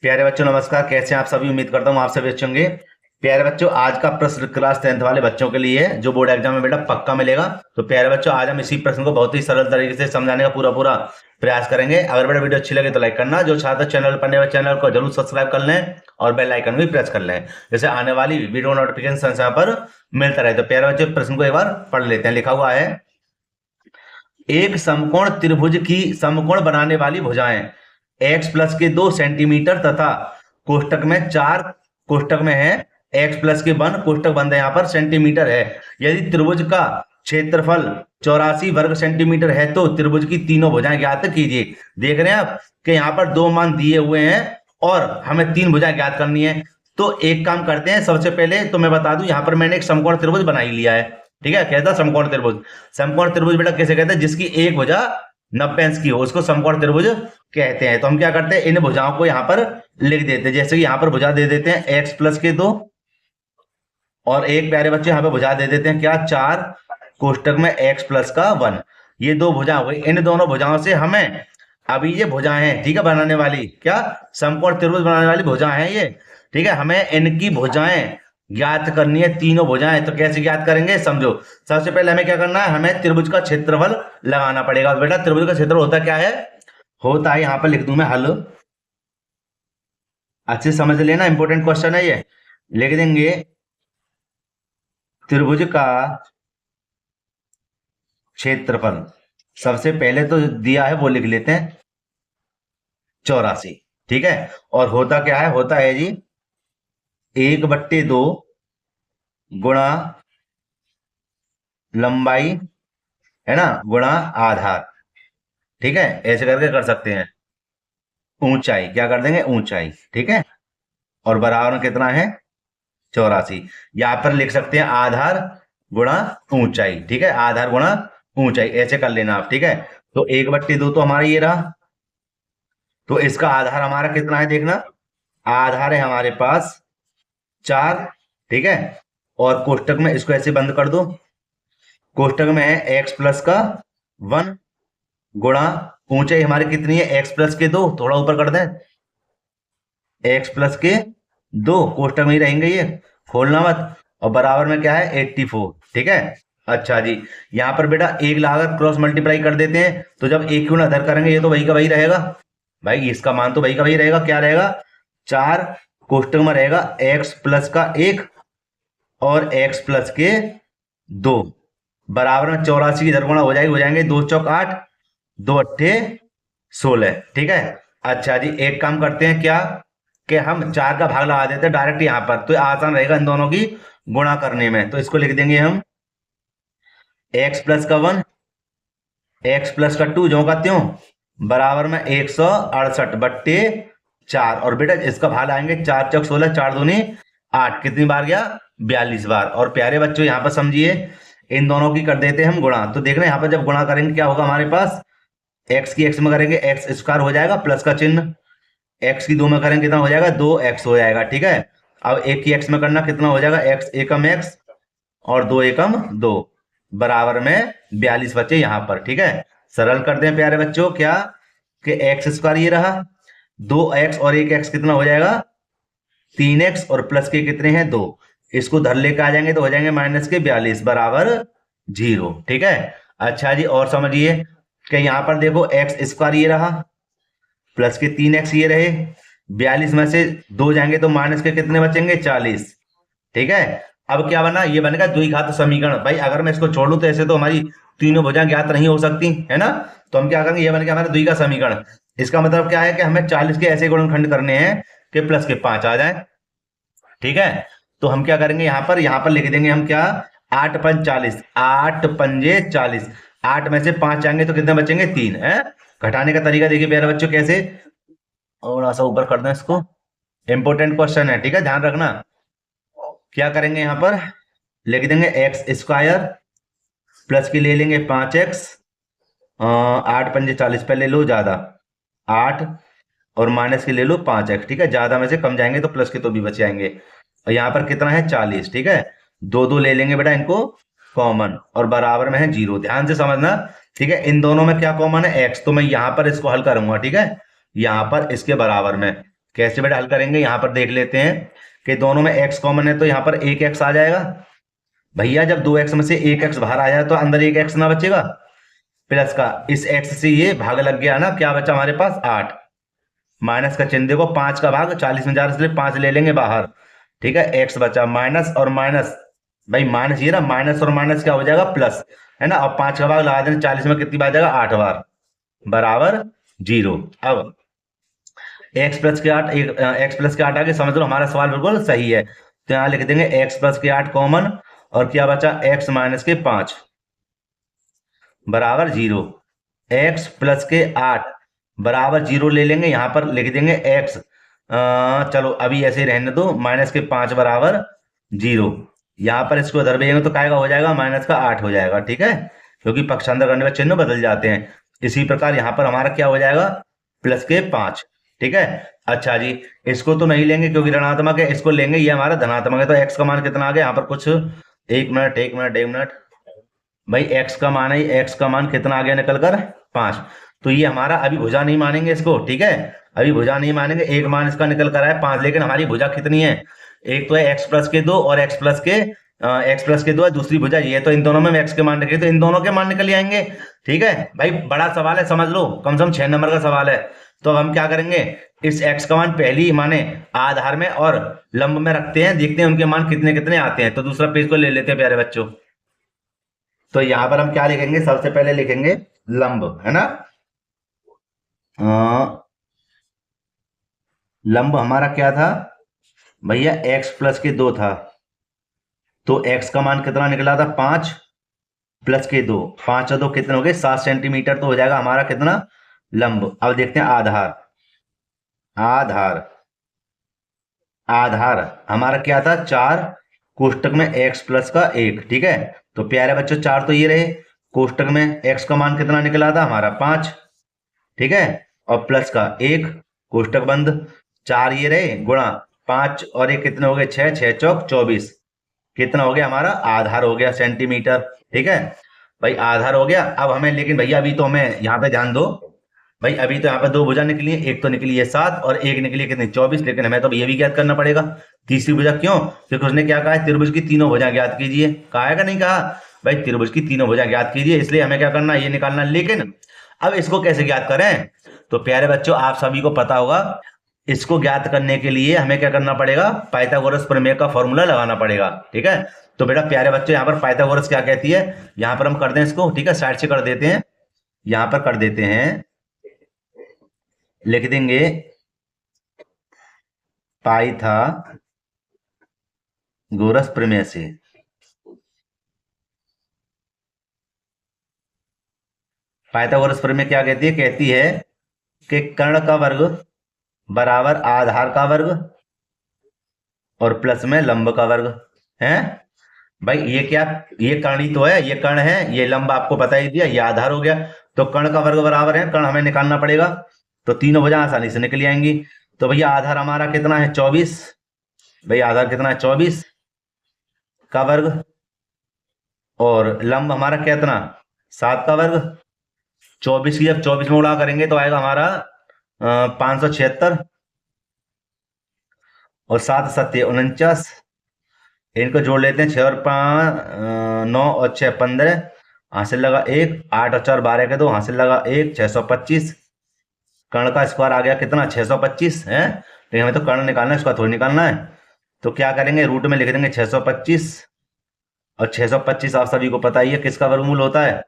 प्यारे बच्चों नमस्कार। कैसे हैं आप सभी? उम्मीद करता हूँ आप सभी अच्छे होंगे। प्यारे बच्चों, आज का प्रश्न क्लास 10th वाले बच्चों के लिए है जो बोर्ड एग्जाम में बेटा पक्का मिलेगा। तो प्यारे बच्चों, आज हम इसी प्रश्न को बहुत ही सरल तरीके से समझाने का पूरा प्रयास करेंगे। अगर बेटा वीडियो अच्छी लगे तो लाइक करना, जो छात्र चैनल पर नए हैं, चैनल को जरूर सब्सक्राइब कर लें और बेल आइकन भी प्रेस कर लें, जैसे आने वाली वीडियो नोटिफिकेशन समय पर मिलता रहे। तो प्यारे बच्चों, प्रश्न को एक बार पढ़ लेते हैं। लिखा हुआ है, एक समकोण त्रिभुज की समकोण बनाने वाली भुजाएं x प्लस के 2 सेंटीमीटर तथा कोष्टक में 4 कोष्टक में है x प्लस के 1 कोष्टक बंद है यहाँ पर सेंटीमीटर है। यदि त्रिभुज का क्षेत्रफल 84 वर्ग सेंटीमीटर है तो त्रिभुज की तीनों भुजाएं ज्ञात कीजिए। देख रहे हैं आप कि यहाँ पर दो मान दिए हुए हैं और हमें तीन भुजाएं ज्ञात करनी है। तो एक काम करते हैं, सबसे पहले तो मैं बता दूं, यहाँ पर मैंने एक समकोण त्रिभुज बना ही लिया है। ठीक है, कहता समकोण त्रिभुज। समकोण त्रिभुज बेटा कैसे कहते हैं? जिसकी एक भुजा 90 अंश की हो उसको समकोण त्रिभुज कहते हैं। तो हम क्या करते हैं, इन भुजाओं को यहाँ पर लिख देते हैं। जैसे कि यहाँ पर भुजा दे देते हैं x प्लस के 2 और एक प्यारे बच्चे यहाँ पे भुजा दे देते हैं क्या, 4 कोष्टक में x प्लस का 1। ये दो भुजा हो गई। इन दोनों भुजाओं से हमें अभी ये भुजाएं हैं, ठीक है, बनाने वाली क्या समकोण त्रिभुज बनाने वाली भुजाएं हैं ये। ठीक है, हमें इनकी भुजाएं ज्ञात करनी है, तीनों भुजाएं। तो कैसे ज्ञात करेंगे समझो। सबसे पहले हमें क्या करना है, हमें त्रिभुज का क्षेत्रफल लगाना पड़ेगा। बेटा त्रिभुज का क्षेत्रफल होता क्या है? होता है, यहां पर लिख दूं मैं हल, अच्छे से समझ लेना, इंपॉर्टेंट क्वेश्चन है ये। लिख देंगे त्रिभुज का क्षेत्रफल, सबसे पहले तो दिया है वो लिख लेते हैं 84। ठीक है, और होता क्या है, होता है जी 1/2 गुणा लंबाई, है ना, गुणा आधार। ठीक है, ऐसे करके कर सकते हैं। ऊंचाई क्या कर देंगे, ऊंचाई। ठीक है, और बराबर में कितना है 84। यहां पर लिख सकते हैं आधार गुणा ऊंचाई। ठीक है, आधार गुणा ऊंचाई, ऐसे कर लेना आप। ठीक है, तो 1/2 तो हमारा ये रहा। तो इसका आधार हमारा कितना है देखना, आधार है हमारे पास 4। ठीक है, और कोष्टक में इसको ऐसे बंद कर दो। कोष्टक में है x प्लस का 1 गुणा ऊंचाई हमारी कितनी है, x प्लस के 2, थोड़ा ऊपर कर दें, x प्लस के 2 कोष्टक में ही रहेंगे ये, खोलना मत। और बराबर में क्या है 84। ठीक है, अच्छा जी, यहां पर बेटा एक लागत क्रॉस मल्टीप्लाई कर देते हैं, तो जब एक क्यों अधर करेंगे ये तो वही का वही रहेगा भाई, इसका मान तो वही का वही रहेगा। क्या रहेगा, 4 कोष्टक में रहेगा x प्लस का 1 और x प्लस के 2 बराबर में 84 की इधर गुणा हो जाएगी, हो जाएंगे 2 चौक 8, 2 अट्ठे 16। ठीक है, अच्छा जी, एक काम करते हैं क्या कि हम 4 का भाग लगा देते हैं डायरेक्ट यहाँ पर, तो आसान रहेगा इन दोनों की गुणा करने में। तो इसको लिख देंगे हम x प्लस का 1 x प्लस का 2 जो का त्यों बराबर में 168/4। और बेटा इसका भाग लाएंगे 4 चौक 16, 4 दूनी 8, कितनी बार गया 42 बार। और प्यारे बच्चों यहाँ पर समझिए, इन दोनों की कर देते हैं हम गुणा। तो देख रहे हैं यहाँ पर जब गुणा करेंगे क्या होगा हमारे पास, x की x में करेंगे x स्क्वायर हो जाएगा प्लस का चिन्ह, x की 2 में करेंगे कितना हो जाएगा 2x हो जाएगा। ठीक है, अब एक की x में करना कितना हो जाएगा, x एकम x और 2 एकम 2 बराबर में 42 बचे यहाँ पर। ठीक है, सरल करते हैं प्यारे बच्चों, क्या कि x स्क्वायर ये रहा, 2x और 1x कितना हो जाएगा 3x और प्लस के कितने हैं 2, इसको धर लेकर आ जाएंगे तो हो जाएंगे माइनस के 42 बराबर 0। ठीक है, अच्छा जी, और समझिए कि यहाँ पर देखो x स्क्वायर ये रहा प्लस के 3x ये रहे, 42 में से 2 जाएंगे तो माइनस के कितने बचेंगे 40। ठीक है, अब क्या बना, ये बनेगा द्विघात समीकरण। भाई अगर मैं इसको छोड़ दूं तो ऐसे तो हमारी तीनों भुजाएं ज्ञात नहीं हो सकती, है ना। तो हम क्या करेंगे, ये बनेगा हमारा द्विघात समीकरण। इसका मतलब क्या है कि हमें 40 के ऐसे गुणनखंड करने हैं कि प्लस के 5 आ जाए। ठीक है, तो हम क्या करेंगे, यहाँ पर लिख देंगे हम क्या, 8 पंज 40, 8 पंजे 40, 8 में से 5 जाएंगे तो कितने बचेंगे 3 है। घटाने का तरीका देखिए प्यारे बच्चों कैसे, थोड़ा सा ऊपर कर दें इसको, इंपॉर्टेंट क्वेश्चन है। ठीक है, ध्यान रखना। क्या करेंगे, यहाँ पर लिख देंगे x स्क्वायर प्लस की ले लेंगे 5x, 8 पंजे 40 पे ले लो ज्यादा 8 और माइनस की ले लो 5x। ठीक है, ज्यादा में से कम जाएंगे तो प्लस के तो भी बच जाएंगे। और यहाँ पर कितना है 40। ठीक है, 2 ले लेंगे बेटा इनको कॉमन और बराबर में है 0। ध्यान से समझना। ठीक है, इन दोनों में क्या कॉमन है x, तो मैं यहाँ पर इसको हल करूंगा। ठीक है, यहाँ पर इसके बराबर में कैसे बेटा हल करेंगे, यहाँ पर देख लेते हैं कि दोनों में x कॉमन है तो यहाँ पर एक x आ जाएगा। भैया जब 2x में से एक x बाहर आ जाए तो अंदर एक x ना बचेगा, प्लस का इस x से ये भाग लग गया ना, क्या बचा हमारे पास 8, माइनस का चिन्ह देखो 5 का भाग 40 में जा रहा है इसलिए 5 ले लेंगे बाहर, ठीक है। x बचा माइनस और माइनस, भाई माइनस ये ना, माइनस और माइनस क्या हो जाएगा प्लस, है ना। अब 5 का भाग लगा देना 40 में, कितनी बार जाएगा 8 बार, बराबर 0। अब x प्लस के 8, x प्लस के 8 आगे, समझ लो हमारा सवाल बिल्कुल सही है। तो यहाँ लिख देंगे x प्लस के 8 कॉमन, और क्या बचा x माइनस के 5 बराबर 0। x प्लस के 8 बराबर 0 ले लेंगे, यहाँ पर लिख देंगे x, चलो अभी ऐसे ही रहने दो, माइनस के 5 बराबर 0। यहाँ पर इसको इधर भेजेंगे तो क्या हो जाएगा, माइनस का 8 हो जाएगा, ठीक है, क्योंकि पक्षांतर करने पर चिन्ह बदल जाते हैं। इसी प्रकार यहाँ पर हमारा क्या हो जाएगा, प्लस के 5, ठीक है। अच्छा जी, इसको तो नहीं लेंगे क्योंकि ऋणात्मक है, इसको लेंगे, ये हमारा धनात्मक है। तो x का मान कितना आ गया यहाँ पर कुछ, एक मिनट भाई, x का मान है, x का मान कितना आ गया निकल कर 5। तो ये हमारा अभी भुजा नहीं मानेंगे इसको, ठीक है, अभी भुजा नहीं मानेंगे। एक मान इसका निकल कर आया 5, लेकिन हमारी भुजा कितनी है, एक तो है x प्लस के 2 और x प्लस के 2 है दूसरी भुजा ये, तो इन दोनों में x के मान निकले तो इन दोनों के मान निकल आएंगे, ठीक है। भाई बड़ा सवाल है, समझ लो, कम से कम 6 नंबर का सवाल है। तो अब हम क्या करेंगे, इस x का मान पहली माने आधार में और लंब में रखते हैं, देखते हैं उनके मान कितने कितने आते हैं। तो दूसरा पेज को ले लेते हैं प्यारे बच्चों। तो यहां पर हम क्या लिखेंगे, सबसे पहले लिखेंगे लंब, है ना। लंब हमारा क्या था भैया, x प्लस के 2 था, तो x का मान कितना निकला था 5 प्लस के 2, 5 और 2 कितने हो गए 7 सेंटीमीटर, तो हो जाएगा हमारा कितना लंब। अब देखते हैं आधार, आधार हमारा क्या था 4 कोष्टक में x प्लस का 1, ठीक है। तो प्यारे बच्चों 4 तो ये रहे, कोष्टक में x का मान कितना निकला था हमारा 5, ठीक है, और प्लस का 1 कोष्टक बंद, 4 ये रहे गुणा 5 और 1 कितने हो गए 6, 6 चौक 24, कितना हो गया हमारा आधार हो गया सेंटीमीटर, ठीक है भाई, आधार हो गया। अब हमें, लेकिन भैया अभी तो हमें यहाँ पे ध्यान दो भाई, अभी तो यहाँ पे 2 भुजा निकली है, एक तो निकली है 7 और एक निकली है कितनी 24, लेकिन हमें तो ये भी ज्ञात करना पड़ेगा तीसरी भुजा, क्यों, क्योंकि उसने क्या कहा है, त्रिभुज की तीनों भुजा ज्ञात कीजिए, कहा है कि नहीं कहा भाई, त्रिभुज की तीनों भुजा ज्ञात कीजिए, इसलिए हमें क्या करना है ये निकालना। लेकिन अब इसको कैसे ज्ञात करें, तो प्यारे बच्चों आप सभी को पता होगा, इसको ज्ञात करने के लिए हमें क्या करना पड़ेगा, पाइथागोरस प्रमेय का फॉर्मूला लगाना पड़ेगा, ठीक है। तो बेटा प्यारे बच्चों यहाँ पर पाइथागोरस क्या कहती है, यहाँ पर हम कर दें इसको, ठीक है, साइड से कर देते हैं, यहाँ पर कर देते हैं, लिख देंगे पाइथागोरस प्रमेय से। पाइथागोरस प्रमेय क्या कहती है, कहती है कि कर्ण का वर्ग बराबर आधार का वर्ग और प्लस में लंब का वर्ग है। भाई ये क्या, ये कर्ण ही तो है, ये कर्ण है, ये लंब आपको बता ही दिया, ये आधार हो गया, तो कर्ण का वर्ग बराबर है, कर्ण हमें निकालना पड़ेगा, तो तीनों भुजा आसानी से निकल आएंगी। तो भैया आधार हमारा कितना है 24, भैया आधार कितना है 24 का वर्ग, और लंब हमारा कितना 7 का वर्ग, 24 की जब 24 में उड़ा करेंगे तो आएगा हमारा 576, और 7 7 49, इनको जोड़ लेते हैं, 6 और 5 9 और 6 15, हासिल लगा 1, 8 और 4 12 के 2, हासिल लगा 1, 625, कर्ण का स्क्वायर आ गया कितना 625 है, लेकिन हमें तो कर्ण निकालना है, इसका थोड़ी निकालना है। तो क्या करेंगे, रूट में लिख देंगे 625, और 625 आप सभी को पता ही है किसका वर्गमूल होता है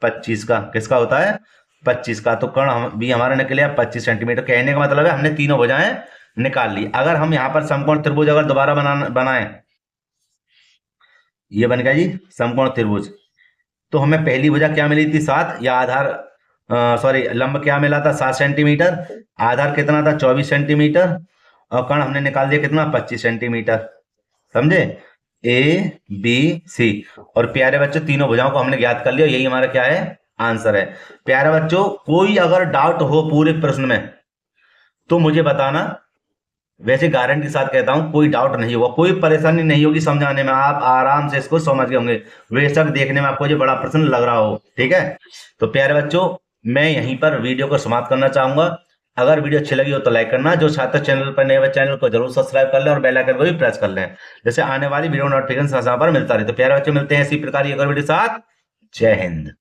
25 का, किसका होता है 25 का। तो कर्ण भी हमारा निकले 25 सेंटीमीटर, कहने का मतलब है हमने तीनों भुजाएं निकाल ली। अगर हम यहाँ पर समकोण त्रिभुज अगर दोबारा बनाएं, ये बन गया जी समकोण त्रिभुज, तो हमें पहली भुजा क्या मिली थी 7, या आधार सॉरी लंब क्या मिला था 7 सेंटीमीटर, आधार कितना था 24 सेंटीमीटर, और कर्ण हमने निकाल दिया कितना 25 सेंटीमीटर, समझे, ए बी सी। और प्यारे बच्चों तीनों भुजाओं को हमने ज्ञात कर लिया, यही हमारा क्या है आंसर है। प्यारे बच्चों कोई अगर डाउट हो पूरे प्रश्न में तो मुझे बताना, वैसे गारंटी के साथ कहता हूं कोई डाउट नहीं होगा, कोई परेशानी नहीं होगी समझाने में, आप आराम से इसको समझ गए होंगे, बेशक देखने में आपको ये बड़ा प्रश्न लग रहा हो, ठीक है। तो प्यारे बच्चों मैं यहीं पर वीडियो को समाप्त करना चाहूंगा। अगर वीडियो अच्छी लगी हो तो लाइक करना, जो छात्र चैनल पर नए हुए चैनल को जरूर सब्सक्राइब कर लें और बेल आइकन को भी प्रेस कर लें, जैसे आने वाली वीडियो नोटिफिकेशन समय पर मिलता रहे। तो प्यारे बच्चों, मिलते हैं इसी प्रकार की अगर वीडियो साथ। जय हिंद।